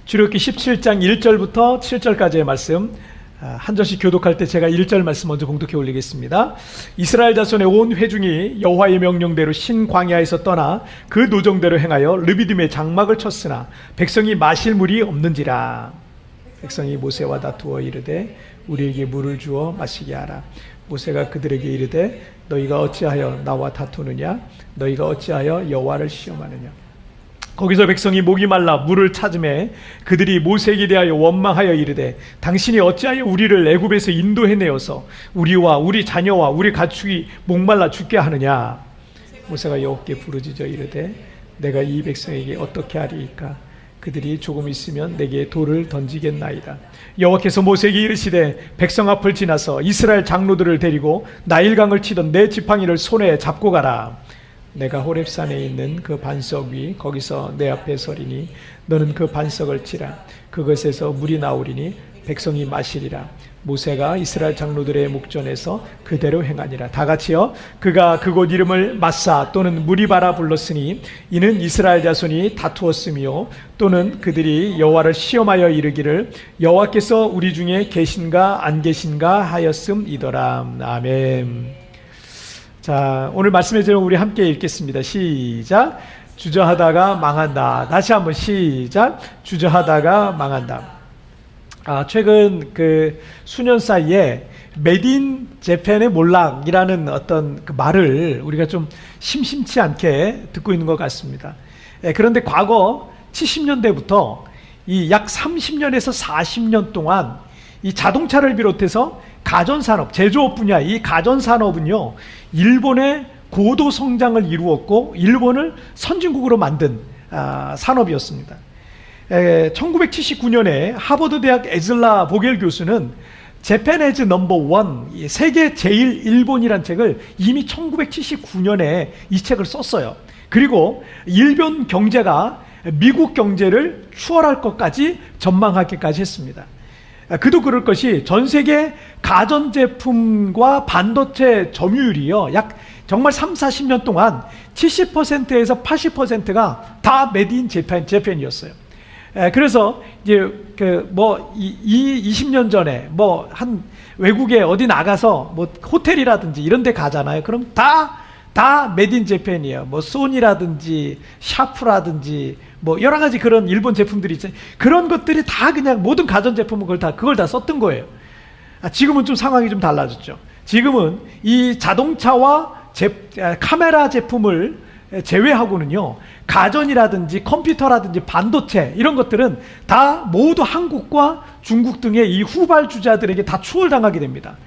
출애굽기 17장 1절부터 7절까지의 말씀, 한 절씩 교독할 때 제가 1절 말씀 먼저 봉독해 올리겠습니다. 이스라엘 자손의 온 회중이 여호와의 명령대로 신광야에서 떠나 그 노정대로 행하여 르비딤의 장막을 쳤으나 백성이 마실 물이 없는지라. 백성이 모세와 다투어 이르되 우리에게 물을 주어 마시게 하라. 모세가 그들에게 이르되 너희가 어찌하여 나와 다투느냐? 너희가 어찌하여 여호와를 시험하느냐? 거기서 백성이 목이 말라 물을 찾음에 그들이 모세에게 대하여 원망하여 이르되 당신이 어찌하여 우리를 애굽에서 인도해내어서 우리와 우리 자녀와 우리 가축이 목말라 죽게 하느냐? 모세가 여호와께 부르짖어 이르되 내가 이 백성에게 어떻게 하리이까? 그들이 조금 있으면 내게 돌을 던지겠나이다. 여호와께서 모세에게 이르시되 백성 앞을 지나서 이스라엘 장로들을 데리고 나일강을 치던 내 지팡이를 손에 잡고 가라. 내가 호렙산에 있는 그 반석 위 거기서 내 앞에 서리니 너는 그 반석을 치라. 그것에서 물이 나오리니 백성이 마시리라. 모세가 이스라엘 장로들의 목전에서 그대로 행하니라. 다 같이요. 그가 그곳 이름을 마사 또는 무리바라 불렀으니 이는 이스라엘 자손이 다투었으며 또는 그들이 여호와를 시험하여 이르기를 여호와께서 우리 중에 계신가 안 계신가 하였음이더라. 아멘. 자, 오늘 말씀의 제목 우리 함께 읽겠습니다. 시작. 주저하다가 망한다. 다시 한번 시작. 주저하다가 망한다. 최근 그 수년 사이에 메드 인 재팬의 몰락이라는 어떤 그 말을 우리가 좀 심심치 않게 듣고 있는 것 같습니다. 그런데 과거 70년대부터 이 약 30년에서 40년 동안 이 자동차를 비롯해서 가전산업, 제조업 분야, 이 가전산업은요, 일본의 고도 성장을 이루었고, 일본을 선진국으로 만든 산업이었습니다. 1979년에 하버드 대학 에즐라 보겔 교수는 재팬 에즈 넘버 원, 세계 제일 일본이란 책을 이미 1979년에 이 책을 썼어요. 그리고 일본 경제가 미국 경제를 추월할 것까지 전망하기까지 했습니다. 그도 그럴 것이 전 세계 가전제품과 반도체 점유율이요, 약 정말 30-40년 동안 70%에서 80%가 다 메드 인 재팬이었어요. 그래서 이제 이 20년 전에 한 외국에 어디 나가서 호텔이라든지 이런 데 가잖아요. 그럼 다 메드 인 재팬이에요. 소니라든지 샤프라든지 여러 가지 그런 일본 제품들이 있잖아요. 그런 것들이 다 그냥 모든 가전제품은 그걸 다 썼던 거예요. 지금은 좀 상황이 좀 달라졌죠. 지금은 이 자동차와 카메라 제품을 제외하고는요, 가전이라든지 컴퓨터라든지 반도체 이런 것들은 다 모두 한국과 중국 등의 이 후발주자들에게 다 추월당하게 됩니다.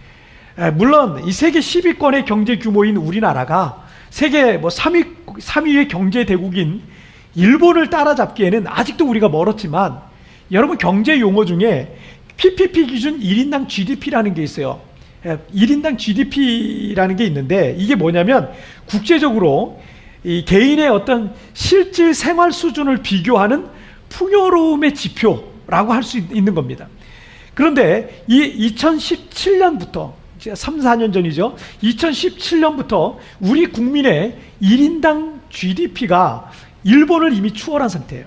물론 이 세계 10위권의 경제 규모인 우리나라가 세계 3위의 경제 대국인 일본을 따라잡기에는 아직도 우리가 멀었지만, 여러분 경제 용어 중에 PPP 기준 1인당 GDP라는 게 있어요. 1인당 GDP라는 게 있는데, 이게 뭐냐면 국제적으로 이 개인의 어떤 실질 생활 수준을 비교하는 풍요로움의 지표라고 할 수 있는 겁니다. 그런데 이 2017년부터 3-4년 전이죠. 2017년부터 우리 국민의 1인당 GDP가 일본을 이미 추월한 상태예요.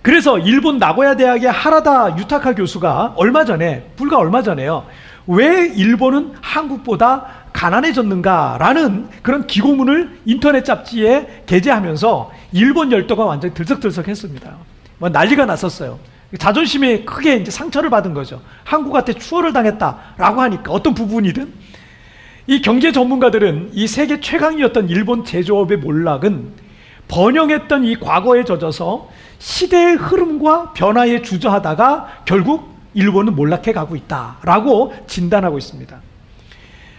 그래서 일본 나고야 대학의 하라다 유타카 교수가 불과 얼마 전에요, 왜 일본은 한국보다 가난해졌는가라는 그런 기고문을 인터넷 잡지에 게재하면서 일본 열도가 완전히 들썩들썩했습니다. 난리가 났었어요. 자존심이 크게 이제 상처를 받은 거죠. 한국한테 추월을 당했다라고 하니까, 어떤 부분이든. 이 경제 전문가들은 이 세계 최강이었던 일본 제조업의 몰락은 번영했던 이 과거에 젖어서 시대의 흐름과 변화에 주저하다가 결국 일본은 몰락해 가고 있다라고 진단하고 있습니다.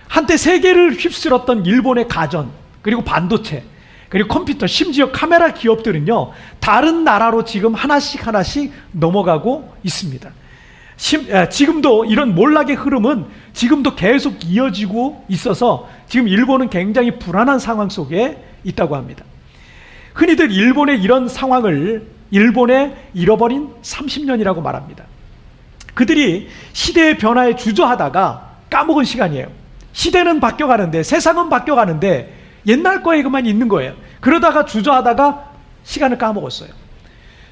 한때 세계를 휩쓸었던 일본의 가전, 그리고 반도체, 그리고 컴퓨터, 심지어 카메라 기업들은요, 다른 나라로 지금 하나씩 넘어가고 있습니다. 지금도 이런 몰락의 흐름은 지금도 계속 이어지고 있어서 지금 일본은 굉장히 불안한 상황 속에 있다고 합니다. 흔히들 일본의 이런 상황을 일본의 잃어버린 30년이라고 말합니다. 그들이 시대의 변화에 주저하다가 까먹은 시간이에요. 시대는 바뀌어가는데, 세상은 바뀌어가는데 옛날 거에 그만 있는 거예요. 그러다가 주저하다가 시간을 까먹었어요.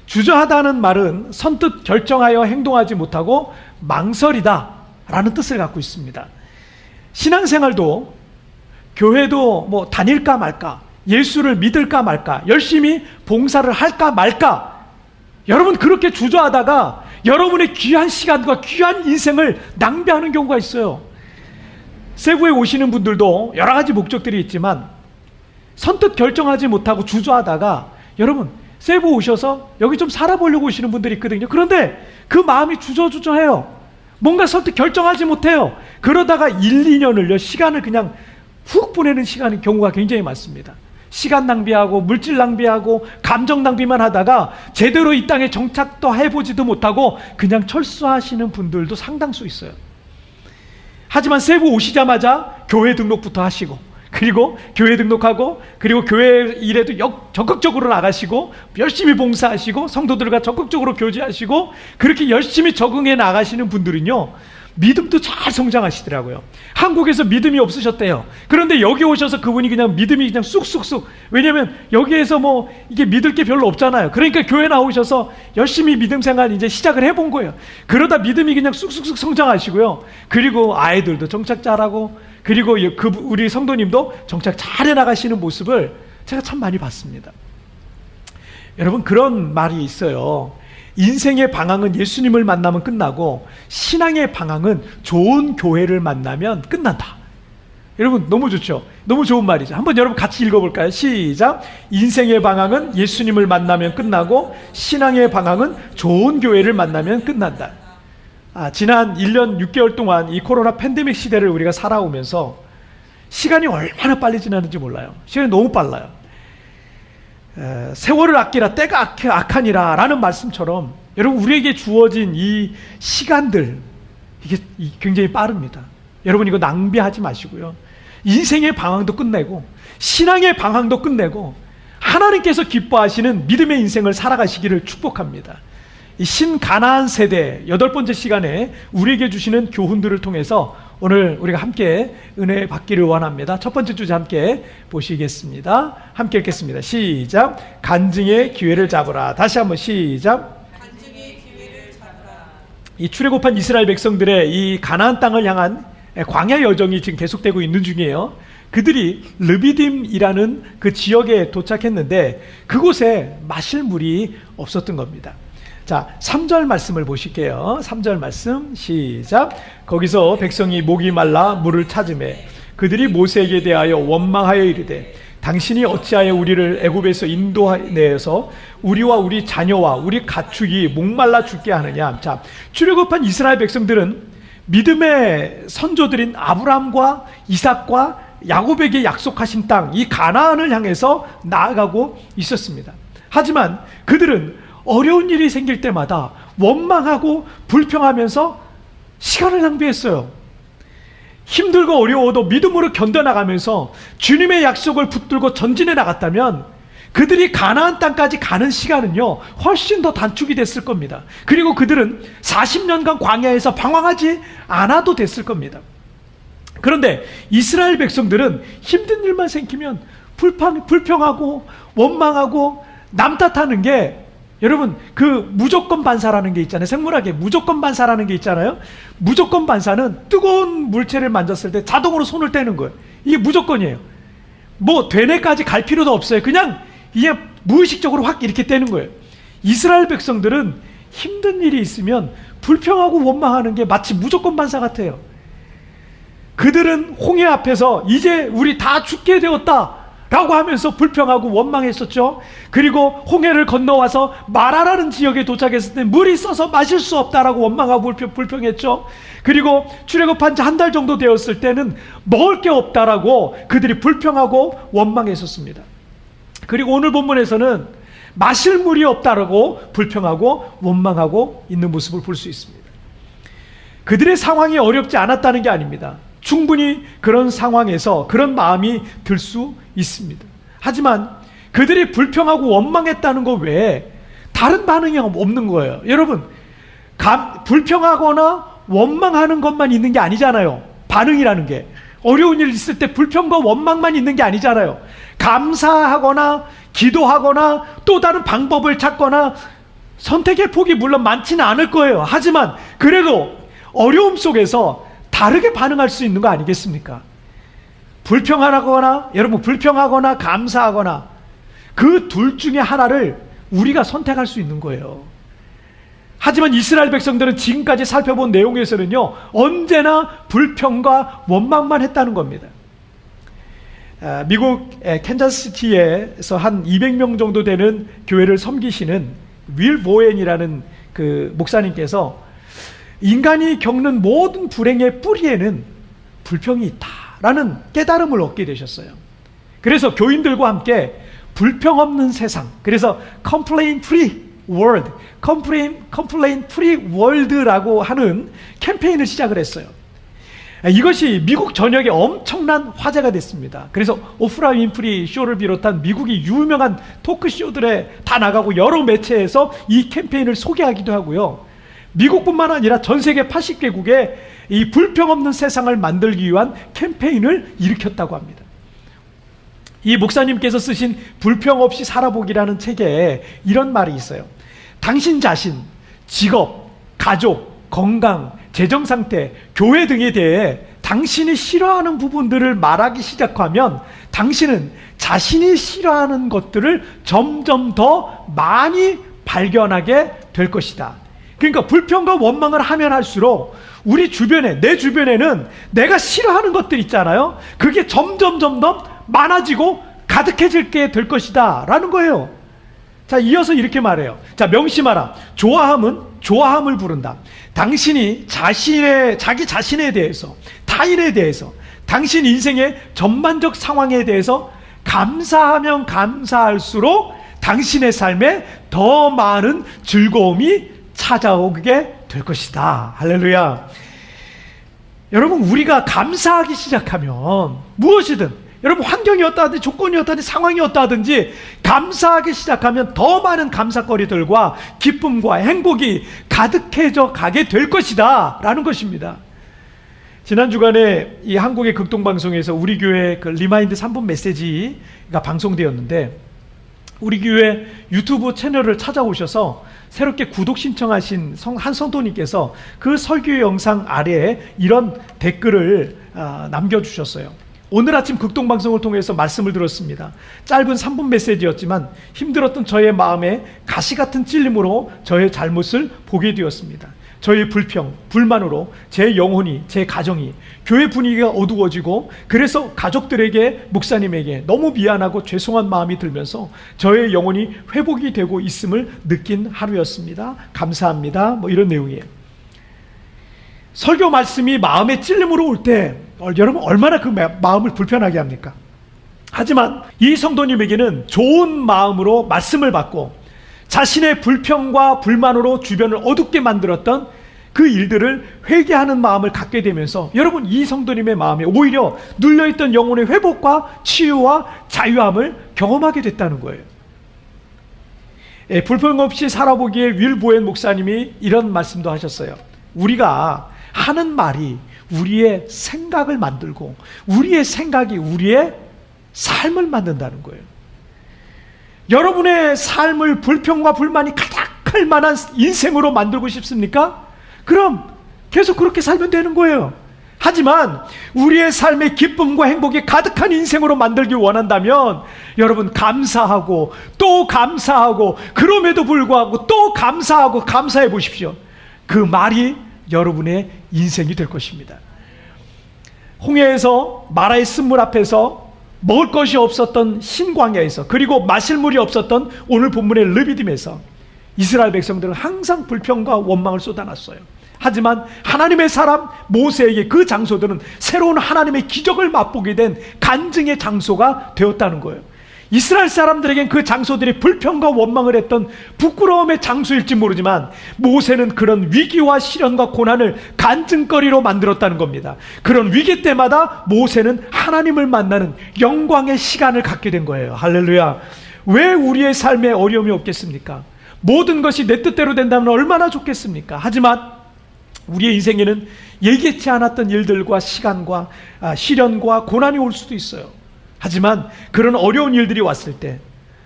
주저하다는 말은 선뜻 결정하여 행동하지 못하고 망설이다 라는 뜻을 갖고 있습니다. 신앙생활도, 교회도 뭐 다닐까 말까, 예수를 믿을까 말까, 열심히 봉사를 할까 말까, 여러분 그렇게 주저하다가 여러분의 귀한 시간과 귀한 인생을 낭비하는 경우가 있어요. 세부에 오시는 분들도 여러 가지 목적들이 있지만 선뜻 결정하지 못하고 주저하다가, 여러분 세부 오셔서 여기 좀 살아보려고 오시는 분들이 있거든요. 그런데 그 마음이 주저주저해요. 뭔가 선뜻 결정하지 못해요. 그러다가 1, 2년을요 시간을 그냥 훅 보내는 경우가 굉장히 많습니다. 시간 낭비하고 물질 낭비하고 감정 낭비만 하다가 제대로 이 땅에 정착도 해보지도 못하고 그냥 철수하시는 분들도 상당수 있어요. 하지만 세부 오시자마자 교회 등록부터 하시고, 그리고 교회 등록하고, 그리고 교회 일에도 적극적으로 나가시고, 열심히 봉사하시고, 성도들과 적극적으로 교제하시고, 그렇게 열심히 적응해 나가시는 분들은요 믿음도 잘 성장하시더라고요. 한국에서 믿음이 없으셨대요. 그런데 여기 오셔서 그분이 그냥 믿음이 그냥 쑥쑥쑥, 왜냐면 여기에서 뭐 이게 믿을 게 별로 없잖아요. 그러니까 교회 나오셔서 열심히 믿음 생활 이제 시작을 해본 거예요. 그러다 믿음이 그냥 쑥쑥쑥 성장하시고요. 그리고 아이들도 정착 잘하고, 그리고 우리 성도님도 정착 잘해 나가시는 모습을 제가 참 많이 봤습니다. 여러분 그런 말이 있어요. 인생의 방향은 예수님을 만나면 끝나고 신앙의 방향은 좋은 교회를 만나면 끝난다. 여러분 너무 좋죠? 너무 좋은 말이죠. 한번 여러분 같이 읽어볼까요? 시작. 인생의 방향은 예수님을 만나면 끝나고 신앙의 방향은 좋은 교회를 만나면 끝난다. 지난 1년 6개월 동안 이 코로나 팬데믹 시대를 우리가 살아오면서 시간이 얼마나 빨리 지나는지 몰라요. 시간이 너무 빨라요. 세월을 아끼라 때가 악하니라 라는 말씀처럼 여러분 우리에게 주어진 이 시간들, 이게 굉장히 빠릅니다. 여러분 이거 낭비하지 마시고요. 인생의 방향도 끝내고 신앙의 방향도 끝내고 하나님께서 기뻐하시는 믿음의 인생을 살아가시기를 축복합니다. 이 신가나안 세대 8번째 시간에 우리에게 주시는 교훈들을 통해서 오늘 우리가 함께 은혜 받기를 원합니다. 첫 번째 주제 함께 보시겠습니다. 함께 읽겠습니다. 시작. 간증의 기회를 잡으라. 다시 한번 시작. 간증의 기회를 잡으라. 이 출애굽한 이스라엘 백성들의 이 가나안 땅을 향한 광야 여정이 지금 계속되고 있는 중이에요. 그들이 르비딤이라는 그 지역에 도착했는데 그곳에 마실 물이 없었던 겁니다. 자, 3절 말씀을 보실게요. 3절 말씀 시작. 거기서 백성이 목이 말라 물을 찾으매 그들이 모세에게 대하여 원망하여 이르되 당신이 어찌하여 우리를 애굽에서 인도내어서 우리와 우리 자녀와 우리 가축이 목말라 죽게 하느냐. 자, 출애굽한 이스라엘 백성들은 믿음의 선조들인 아브라함과 이삭과 야곱에게 약속하신 땅, 이 가나안을 향해서 나아가고 있었습니다. 하지만 그들은 어려운 일이 생길 때마다 원망하고 불평하면서 시간을 낭비했어요. 힘들고 어려워도 믿음으로 견뎌나가면서 주님의 약속을 붙들고 전진해 나갔다면 그들이 가나안 땅까지 가는 시간은요 훨씬 더 단축이 됐을 겁니다. 그리고 그들은 40년간 광야에서 방황하지 않아도 됐을 겁니다. 그런데 이스라엘 백성들은 힘든 일만 생기면 불평하고 원망하고 남 탓하는 게, 여러분 그 무조건 반사라는 게 있잖아요. 생물학에 무조건 반사라는 게 있잖아요. 무조건 반사는 뜨거운 물체를 만졌을 때 자동으로 손을 떼는 거예요. 이게 무조건이에요. 뭐 되뇌까지 갈 필요도 없어요. 그냥 이게 무의식적으로 확 이렇게 떼는 거예요. 이스라엘 백성들은 힘든 일이 있으면 불평하고 원망하는 게 마치 무조건 반사 같아요. 그들은 홍해 앞에서 이제 우리 다 죽게 되었다 라고 하면서 불평하고 원망했었죠. 그리고 홍해를 건너와서 마라라는 지역에 도착했을 때 물이 써서 마실 수 없다라고 원망하고 불평했죠. 그리고 출애굽한 지 한 달 정도 되었을 때는 먹을 게 없다라고 그들이 불평하고 원망했었습니다. 그리고 오늘 본문에서는 마실 물이 없다라고 불평하고 원망하고 있는 모습을 볼 수 있습니다. 그들의 상황이 어렵지 않았다는 게 아닙니다. 충분히 그런 상황에서 그런 마음이 들 수 있습니다. 하지만 그들이 불평하고 원망했다는 것 외에 다른 반응이 없는 거예요. 여러분, 불평하거나 원망하는 것만 있는 게 아니잖아요. 반응이라는 게. 어려운 일 있을 때 불평과 원망만 있는 게 아니잖아요. 감사하거나 기도하거나 또 다른 방법을 찾거나 선택의 폭이 물론 많지는 않을 거예요. 하지만 그래도 어려움 속에서 다르게 반응할 수 있는 거 아니겠습니까? 불평하거나, 여러분 불평하거나 감사하거나 그 둘 중에 하나를 우리가 선택할 수 있는 거예요. 하지만 이스라엘 백성들은 지금까지 살펴본 내용에서는요, 언제나 불평과 원망만 했다는 겁니다. 미국 캔자스시티에서 한 200명 정도 되는 교회를 섬기시는 윌 보엔이라는 그 목사님께서 인간이 겪는 모든 불행의 뿌리에는 불평이 있다라는 깨달음을 얻게 되셨어요. 그래서 교인들과 함께 불평 없는 세상, 그래서 Complain Free World, Complain Free World라고 하는 캠페인을 시작을 했어요. 이것이 미국 전역에 엄청난 화제가 됐습니다. 그래서 오프라 윈프리 쇼를 비롯한 미국의 유명한 토크쇼들에 다 나가고 여러 매체에서 이 캠페인을 소개하기도 하고요. 미국뿐만 아니라 전 세계 80개국에 이 불평 없는 세상을 만들기 위한 캠페인을 일으켰다고 합니다. 이 목사님께서 쓰신 불평 없이 살아보기라는 책에 이런 말이 있어요. 당신 자신, 직업, 가족, 건강, 재정 상태, 교회 등에 대해 당신이 싫어하는 부분들을 말하기 시작하면 당신은 자신이 싫어하는 것들을 점점 더 많이 발견하게 될 것이다. 그러니까 불평과 원망을 하면 할수록 우리 주변에, 내 주변에는 내가 싫어하는 것들 있잖아요. 그게 점점 많아지고 가득해지게 될 것이다 라는 거예요. 자, 이어서 이렇게 말해요. 자, 명심하라. 좋아함은 좋아함을 부른다. 당신이 자기 자신에 대해서, 타인에 대해서, 당신 인생의 전반적 상황에 대해서 감사하면 감사할수록 당신의 삶에 더 많은 즐거움이 찾아오게 될 것이다. 할렐루야. 여러분, 우리가 감사하기 시작하면 무엇이든, 여러분 환경이 어떠하든지 조건이 어떠하든지 상황이 어떠하든지 감사하기 시작하면 더 많은 감사거리들과 기쁨과 행복이 가득해져 가게 될 것이다 라는 것입니다. 지난 주간에 이 한국의 극동방송에서 우리 교회 그 리마인드 3분 메시지가 방송되었는데, 우리 교회 유튜브 채널을 찾아오셔서 새롭게 구독 신청하신 한 성도님께서 그 설교 영상 아래에 이런 댓글을 남겨주셨어요. 오늘 아침 극동방송을 통해서 말씀을 들었습니다. 짧은 3분 메시지였지만 힘들었던 저의 마음에 가시 같은 찔림으로 저의 잘못을 보게 되었습니다. 저의 불평, 불만으로 제 영혼이, 제 가정이, 교회 분위기가 어두워지고, 그래서 가족들에게, 목사님에게 너무 미안하고 죄송한 마음이 들면서 저의 영혼이 회복이 되고 있음을 느낀 하루였습니다. 감사합니다. 뭐 이런 내용이에요. 설교 말씀이 마음에 찔림으로 올 때 여러분 얼마나 그 마음을 불편하게 합니까? 하지만 이 성도님에게는 좋은 마음으로 말씀을 받고 자신의 불평과 불만으로 주변을 어둡게 만들었던 그 일들을 회개하는 마음을 갖게 되면서 여러분, 이 성도님의 마음에 오히려 눌려있던 영혼의 회복과 치유와 자유함을 경험하게 됐다는 거예요. 불평 없이 살아보기에 윌 보엔 목사님이 이런 말씀도 하셨어요. 우리가 하는 말이 우리의 생각을 만들고 우리의 생각이 우리의 삶을 만든다는 거예요. 여러분의 삶을 불평과 불만이 가득할 만한 인생으로 만들고 싶습니까? 그럼 계속 그렇게 살면 되는 거예요. 하지만 우리의 삶의 기쁨과 행복이 가득한 인생으로 만들기 원한다면 여러분, 감사하고 또 감사하고 그럼에도 불구하고 또 감사하고 감사해 보십시오. 그 말이 여러분의 인생이 될 것입니다. 홍해에서 마라의 쓴물 앞에서 먹을 것이 없었던 신광야에서, 그리고 마실 물이 없었던 오늘 본문의 르비딤에서 이스라엘 백성들은 항상 불평과 원망을 쏟아놨어요. 하지만 하나님의 사람 모세에게 그 장소들은 새로운 하나님의 기적을 맛보게 된 간증의 장소가 되었다는 거예요. 이스라엘 사람들에겐 그 장소들이 불평과 원망을 했던 부끄러움의 장소일지 모르지만 모세는 그런 위기와 시련과 고난을 간증거리로 만들었다는 겁니다. 그런 위기 때마다 모세는 하나님을 만나는 영광의 시간을 갖게 된 거예요. 할렐루야. 왜 우리의 삶에 어려움이 없겠습니까? 모든 것이 내 뜻대로 된다면 얼마나 좋겠습니까? 하지만 우리의 인생에는 예기치 않았던 일들과 시간과 시련과 고난이 올 수도 있어요. 하지만 그런 어려운 일들이 왔을 때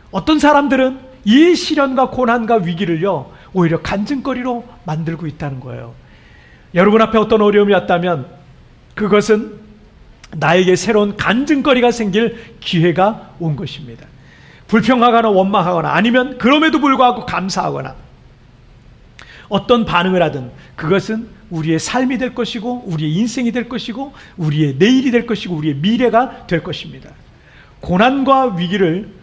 어떤 사람들은 이 시련과 고난과 위기를요, 오히려 간증거리로 만들고 있다는 거예요. 여러분 앞에 어떤 어려움이 왔다면 그것은 나에게 새로운 간증거리가 생길 기회가 온 것입니다. 불평하거나 원망하거나 아니면 그럼에도 불구하고 감사하거나 어떤 반응을 하든 그것은 우리의 삶이 될 것이고 우리의 인생이 될 것이고 우리의 내일이 될 것이고 우리의 미래가 될 것입니다. 고난과 위기를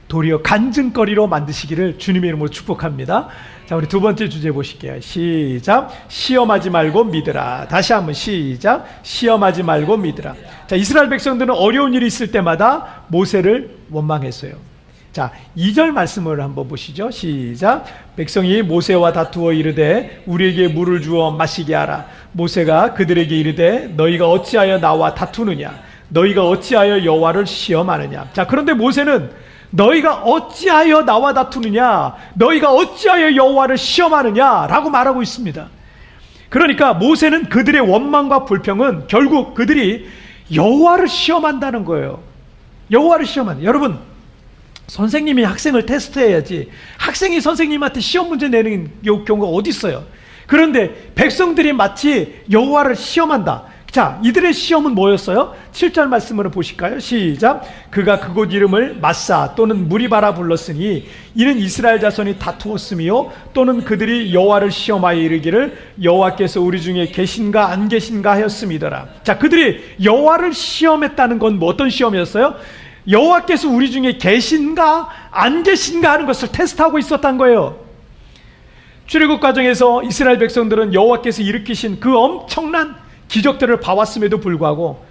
도리어 간증거리로 만드시기를 주님의 이름으로 축복합니다. 자, 우리 두 번째 주제 보실게요. 시작. 시험하지 말고 믿으라. 다시 한번 시작. 시험하지 말고 믿으라. 자, 이스라엘 백성들은 어려운 일이 있을 때마다 모세를 원망했어요. 자, 2절 말씀을 한번 보시죠. 시작. 백성이 모세와 다투어 이르되 우리에게 물을 주어 마시게 하라. 모세가 그들에게 이르되 너희가 어찌하여 나와 다투느냐? 너희가 어찌하여 여호와를 시험하느냐? 자, 그런데 모세는 너희가 어찌하여 나와 다투느냐? 너희가 어찌하여 여호와를 시험하느냐? 라고 말하고 있습니다. 그러니까 모세는 그들의 원망과 불평은 결국 그들이 여호와를 시험한다는 거예요. 여호와를 시험한다. 여러분, 선생님이 학생을 테스트해야지 학생이 선생님한테 시험 문제 내는 경우가 어디 있어요? 그런데 백성들이 마치 여호와를 시험한다. 자, 이들의 시험은 뭐였어요? 7절 말씀으로 보실까요? 시작. 그가 그곳 이름을 마사 또는 무리바라 불렀으니 이는 이스라엘 자손이 다투었으며 또는 그들이 여호와를 시험하여 이르기를 여호와께서 우리 중에 계신가 안 계신가 하였음이더라. 자, 그들이 여호와를 시험했다는 건 뭐 어떤 시험이었어요? 여호와께서 우리 중에 계신가 안 계신가 하는 것을 테스트하고 있었던 거예요. 출애굽 과정에서 이스라엘 백성들은 여호와께서 일으키신 그 엄청난 기적들을 봐왔음에도 불구하고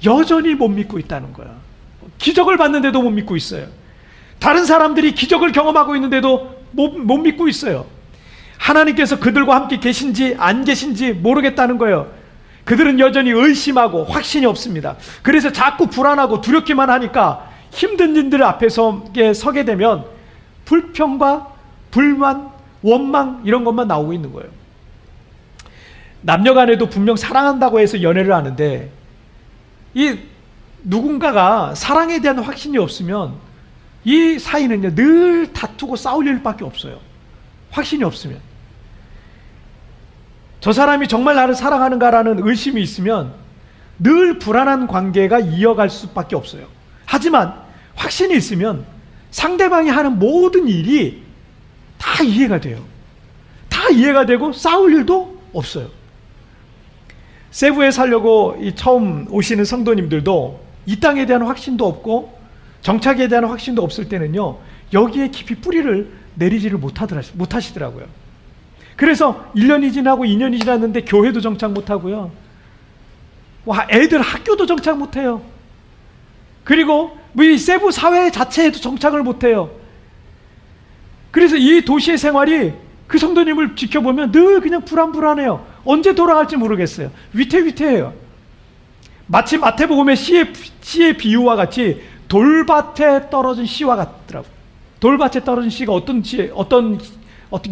여전히 못 믿고 있다는 거야. 기적을 봤는데도 못 믿고 있어요. 다른 사람들이 기적을 경험하고 있는데도 못 믿고 있어요. 하나님께서 그들과 함께 계신지 안 계신지 모르겠다는 거예요. 그들은 여전히 의심하고 확신이 없습니다. 그래서 자꾸 불안하고 두렵기만 하니까 힘든 일들 앞에 서게 되면 불평과 불만, 원망 이런 것만 나오고 있는 거예요. 남녀 간에도 분명 사랑한다고 해서 연애를 하는데 이 누군가가 사랑에 대한 확신이 없으면 이 사이는요 늘 다투고 싸울 일밖에 없어요. 확신이 없으면. 저 사람이 정말 나를 사랑하는가라는 의심이 있으면 늘 불안한 관계가 이어갈 수밖에 없어요. 하지만 확신이 있으면 상대방이 하는 모든 일이 다 이해가 돼요. 다 이해가 되고 싸울 일도 없어요. 세부에 살려고 처음 오시는 성도님들도 이 땅에 대한 확신도 없고 정착에 대한 확신도 없을 때는요 여기에 깊이 뿌리를 내리지를 못하시더라고요. 그래서 1년이 지나고 2년이 지났는데 교회도 정착 못하고요. 애들 학교도 정착 못해요. 그리고 이 세부 사회 자체에도 정착을 못해요. 그래서 이 도시의 생활이 그 성도님을 지켜보면 늘 그냥 불안해요. 언제 돌아갈지 모르겠어요. 위태위태해요. 마치 마태복음의 씨의 비유와 같이 돌밭에 떨어진 씨와 같더라고요. 돌밭에 떨어진 씨가 어떤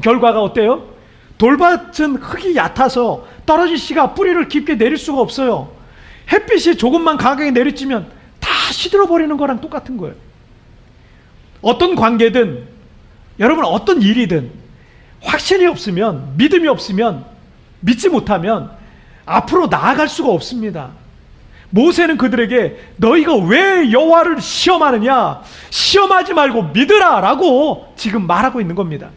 결과가 어때요? 돌밭은 흙이 얕아서 떨어진 씨가 뿌리를 깊게 내릴 수가 없어요. 햇빛이 조금만 강하게 내리쬐면 다 시들어버리는 거랑 똑같은 거예요. 어떤 관계든 여러분 어떤 일이든 확신이 없으면 믿음이 없으면 믿지 못하면 앞으로 나아갈 수가 없습니다. 모세는 그들에게 너희가 왜 여호와를 시험하느냐? 시험하지 말고 믿으라 라고 지금 말하고 있는 겁니다.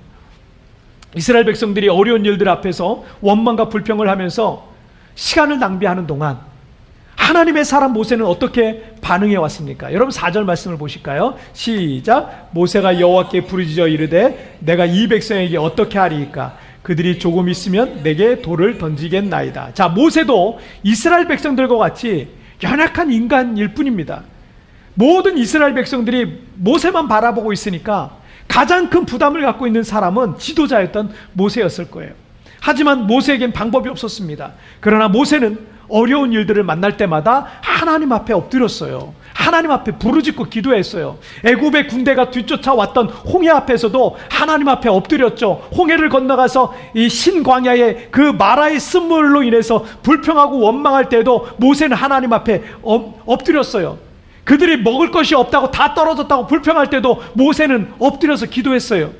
이스라엘 백성들이 어려운 일들 앞에서 원망과 불평을 하면서 시간을 낭비하는 동안 하나님의 사람 모세는 어떻게 반응해 왔습니까? 여러분 4절 말씀을 보실까요? 시작. 모세가 여호와께 부르짖어 이르되 내가 이 백성에게 어떻게 하리이까? 그들이 조금 있으면 내게 돌을 던지겠나이다. 자, 모세도 이스라엘 백성들과 같이 연약한 인간일 뿐입니다. 모든 이스라엘 백성들이 모세만 바라보고 있으니까 가장 큰 부담을 갖고 있는 사람은 지도자였던 모세였을 거예요. 하지만 모세에겐 방법이 없었습니다. 그러나 모세는 어려운 일들을 만날 때마다 하나님 앞에 엎드렸어요. 하나님 앞에 부르짖고 기도했어요. 애굽의 군대가 뒤쫓아왔던 홍해 앞에서도 하나님 앞에 엎드렸죠. 홍해를 건너가서 이 신광야의 그 마라의 쓴물로 인해서 불평하고 원망할 때에도 모세는 하나님 앞에 엎드렸어요. 그들이 먹을 것이 없다고 다 떨어졌다고 불평할 때도 모세는 엎드려서 기도했어요.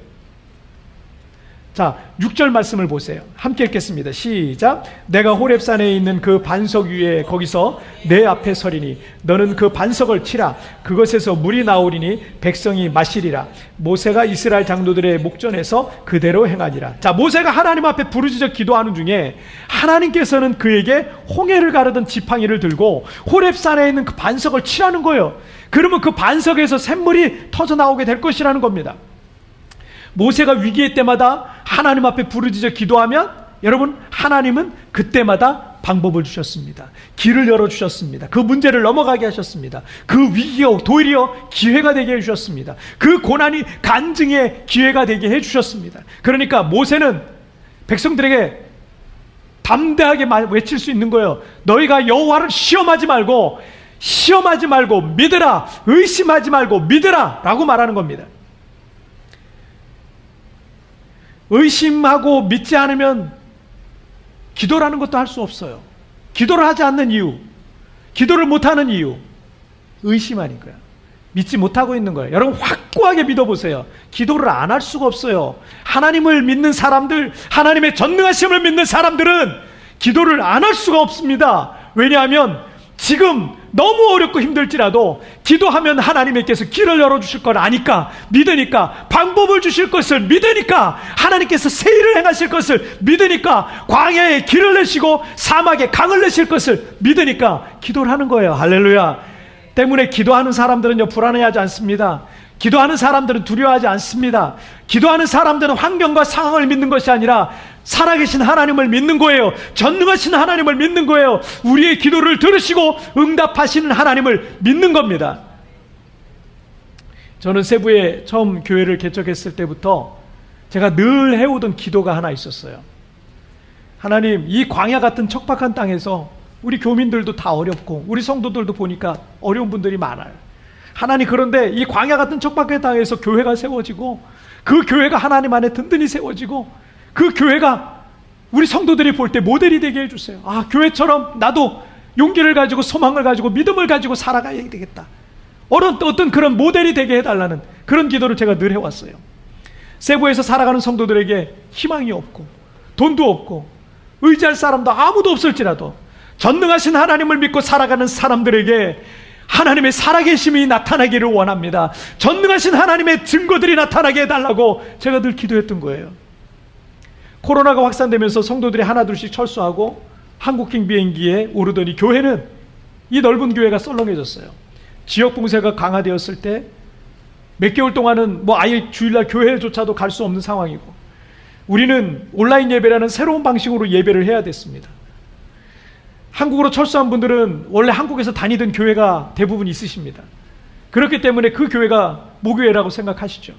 자, 6절 말씀을 보세요. 함께 읽겠습니다. 시작. 내가 호렙산에 있는 그 반석 위에 거기서 내 앞에 서리니 너는 그 반석을 치라. 그것에서 물이 나오리니 백성이 마시리라. 모세가 이스라엘 장로들의 목전에서 그대로 행하니라. 자, 모세가 하나님 앞에 부르짖어 기도하는 중에 하나님께서는 그에게 홍해를 가르던 지팡이를 들고 호렙산에 있는 그 반석을 치라는 거예요. 그러면 그 반석에서 샘물이 터져 나오게 될 것이라는 겁니다. 모세가 위기의 때마다 하나님 앞에 부르짖어 기도하면 여러분, 하나님은 그때마다 방법을 주셨습니다. 길을 열어주셨습니다. 그 문제를 넘어가게 하셨습니다. 그 위기가 도리어 기회가 되게 해주셨습니다. 그 고난이 간증의 기회가 되게 해주셨습니다. 그러니까 모세는 백성들에게 담대하게 외칠 수 있는 거예요. 너희가 여호와를 시험하지 말고 믿으라. 의심하지 말고 믿으라 라고 말하는 겁니다. 의심하고 믿지 않으면 기도라는 것도 할 수 없어요. 기도를 하지 않는 이유, 기도를 못하는 이유, 의심하니까요. 믿지 못하고 있는 거예요. 여러분, 확고하게 믿어보세요. 기도를 안 할 수가 없어요. 하나님을 믿는 사람들, 하나님의 전능하심을 믿는 사람들은 기도를 안 할 수가 없습니다. 왜냐하면 지금 너무 어렵고 힘들지라도 기도하면 하나님께서 길을 열어주실 걸 아니까, 믿으니까, 방법을 주실 것을 믿으니까, 하나님께서 새 일을 행하실 것을 믿으니까, 광야에 길을 내시고 사막에 강을 내실 것을 믿으니까 기도를 하는 거예요. 할렐루야. 때문에 기도하는 사람들은요, 불안해하지 않습니다. 기도하는 사람들은 두려워하지 않습니다. 기도하는 사람들은 환경과 상황을 믿는 것이 아니라 살아계신 하나님을 믿는 거예요. 전능하신 하나님을 믿는 거예요. 우리의 기도를 들으시고 응답하시는 하나님을 믿는 겁니다. 저는 세부에 처음 교회를 개척했을 때부터 제가 늘 해오던 기도가 하나 있었어요. 하나님, 이 광야 같은 척박한 땅에서 우리 교민들도 다 어렵고 우리 성도들도 보니까 어려운 분들이 많아요. 하나님, 그런데 이 광야 같은 척박한 땅에서 교회가 세워지고 그 교회가 하나님 안에 든든히 세워지고 그 교회가 우리 성도들이 볼 때 모델이 되게 해주세요. 아, 교회처럼 나도 용기를 가지고 소망을 가지고 믿음을 가지고 살아가야 되겠다. 어떤 그런 모델이 되게 해달라는 그런 기도를 제가 늘 해왔어요. 세부에서 살아가는 성도들에게 희망이 없고 돈도 없고 의지할 사람도 아무도 없을지라도 전능하신 하나님을 믿고 살아가는 사람들에게 하나님의 살아계심이 나타나기를 원합니다. 전능하신 하나님의 증거들이 나타나게 해달라고 제가 늘 기도했던 거예요. 코로나가 확산되면서 성도들이 하나둘씩 철수하고 한국행 비행기에 오르더니 교회는, 이 넓은 교회가 썰렁해졌어요. 지역 봉쇄가 강화되었을 때 몇 개월 동안은 아예 주일날 교회조차도 갈 수 없는 상황이고, 우리는 온라인 예배라는 새로운 방식으로 예배를 해야 됐습니다. 한국으로 철수한 분들은 원래 한국에서 다니던 교회가 대부분 있으십니다. 그렇기 때문에 그 교회가 모교회라고 생각하시죠.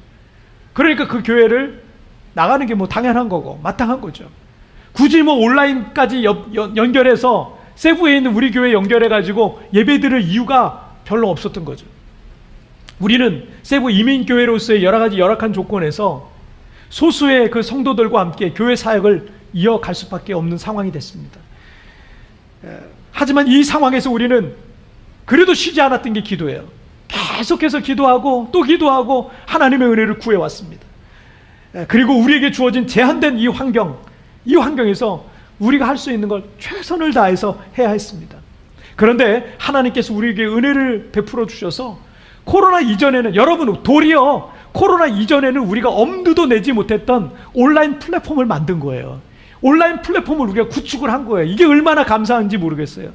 그러니까 그 교회를 나가는 게 당연한 거고 마땅한 거죠. 굳이 온라인까지 연결해서 세부에 있는 우리 교회 연결해가지고 예배 드릴 이유가 별로 없었던 거죠. 우리는 세부 이민교회로서의 여러 가지 열악한 조건에서 소수의 그 성도들과 함께 교회 사역을 이어갈 수밖에 없는 상황이 됐습니다. 하지만 이 상황에서 우리는 그래도 쉬지 않았던 게 기도예요. 계속해서 기도하고 또 기도하고 하나님의 은혜를 구해왔습니다. 그리고 우리에게 주어진 제한된 이 환경에서 우리가 할 수 있는 걸 최선을 다해서 해야 했습니다. 그런데 하나님께서 우리에게 은혜를 베풀어 주셔서 코로나 이전에는, 여러분, 도리어 코로나 이전에는 우리가 엄두도 내지 못했던 온라인 플랫폼을 만든 거예요. 온라인 플랫폼을 우리가 구축을 한 거예요. 이게 얼마나 감사한지 모르겠어요.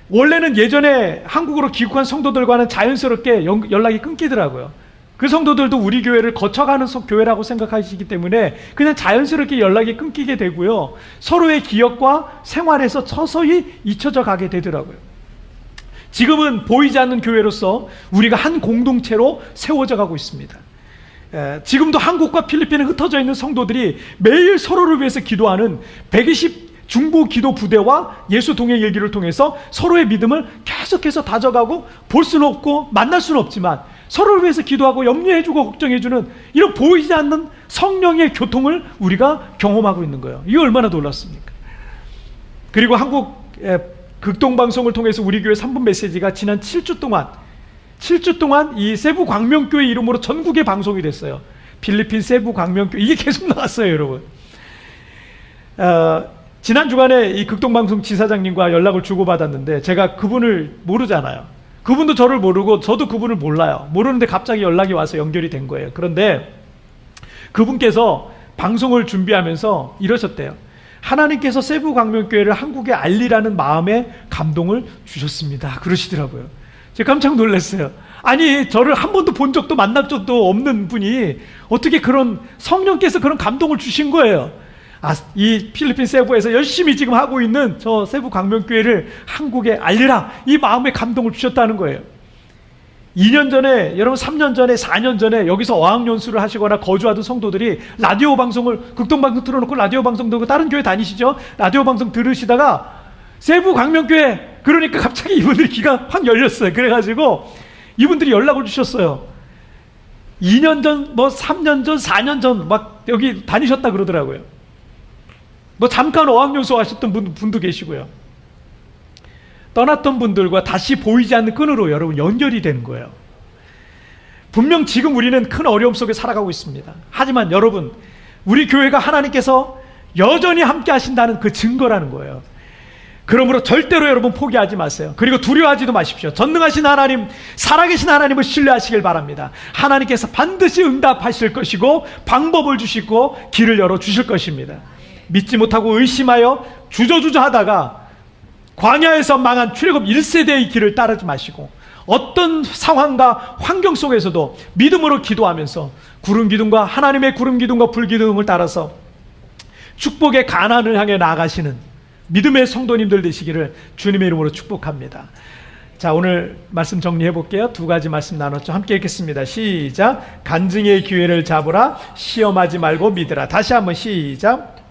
원래는 예전에 한국으로 귀국한 성도들과는 자연스럽게 연락이 끊기더라고요. 그 성도들도 우리 교회를 거쳐가는 교회라고 생각하시기 때문에 그냥 자연스럽게 연락이 끊기게 되고요. 서로의 기억과 생활에서 서서히 잊혀져 가게 되더라고요. 지금은 보이지 않는 교회로서 우리가 한 공동체로 세워져 가고 있습니다. 지금도 한국과 필리핀에 흩어져 있는 성도들이 매일 서로를 위해서 기도하는 120 중보 기도 부대와 예수 동행 일기를 통해서 서로의 믿음을 계속해서 다져가고, 볼 수는 없고 만날 수는 없지만 서로를 위해서 기도하고 염려해주고 걱정해주는 이런 보이지 않는 성령의 교통을 우리가 경험하고 있는 거예요. 이게 얼마나 놀랍습니까? 그리고 한국 극동방송을 통해서 우리 교회 3분 메시지가 지난 7주 동안 이 세부 광명교회 이름으로 전국에 방송이 됐어요. 필리핀 세부 광명교회 이게 계속 나왔어요, 여러분. 지난 주간에 이 극동방송 지사장님과 연락을 주고받았는데 제가 그분을 모르잖아요. 그분도 저를 모르고 저도 그분을 몰라요. 모르는데 갑자기 연락이 와서 연결이 된 거예요. 그런데 그분께서 방송을 준비하면서 이러셨대요. 하나님께서 세부 광명교회를 한국에 알리라는 마음에 감동을 주셨습니다. 그러시더라고요. 제가 깜짝 놀랐어요. 아니, 저를 한 번도 본 적도 만난 적도 없는 분이 어떻게 그런 성령께서 그런 감동을 주신 거예요. 이 필리핀 세부에서 열심히 지금 하고 있는 저 세부 광명교회를 한국에 알리라, 이 마음에 감동을 주셨다는 거예요. 2년 전에, 여러분 3년 전에, 4년 전에 여기서 어학연수를 하시거나 거주하던 성도들이 라디오 방송을, 극동방송 틀어놓고 라디오 방송 듣고, 다른 교회 다니시죠? 라디오 방송 들으시다가 세부 광명교회, 그러니까 갑자기 이분들이 귀가 확 열렸어요. 그래가지고 이분들이 연락을 주셨어요. 2년 전, 3년 전, 4년 전 막 여기 다니셨다 그러더라고요. 잠깐 어학연수 하셨던 분도 계시고요. 떠났던 분들과 다시 보이지 않는 끈으로 여러분 연결이 되는 거예요. 분명 지금 우리는 큰 어려움 속에 살아가고 있습니다. 하지만 여러분, 우리 교회가 하나님께서 여전히 함께 하신다는 그 증거라는 거예요. 그러므로 절대로 여러분 포기하지 마세요. 그리고 두려워하지도 마십시오. 전능하신 하나님, 살아계신 하나님을 신뢰하시길 바랍니다. 하나님께서 반드시 응답하실 것이고 방법을 주시고 길을 열어주실 것입니다. 믿지 못하고 의심하여 주저주저 하다가 광야에서 망한 출애굽 1세대의 길을 따르지 마시고 어떤 상황과 환경 속에서도 믿음으로 기도하면서 구름 기둥과 하나님의 구름 기둥과 불 기둥을 따라서 축복의 가나안을 향해 나아가시는 믿음의 성도님들 되시기를 주님의 이름으로 축복합니다. 자, 오늘 말씀 정리해 볼게요. 2가지 말씀 나눴죠. 함께 읽겠습니다. 시작. 간증의 기회를 잡으라. 시험하지 말고 믿으라. 다시 한번 시작.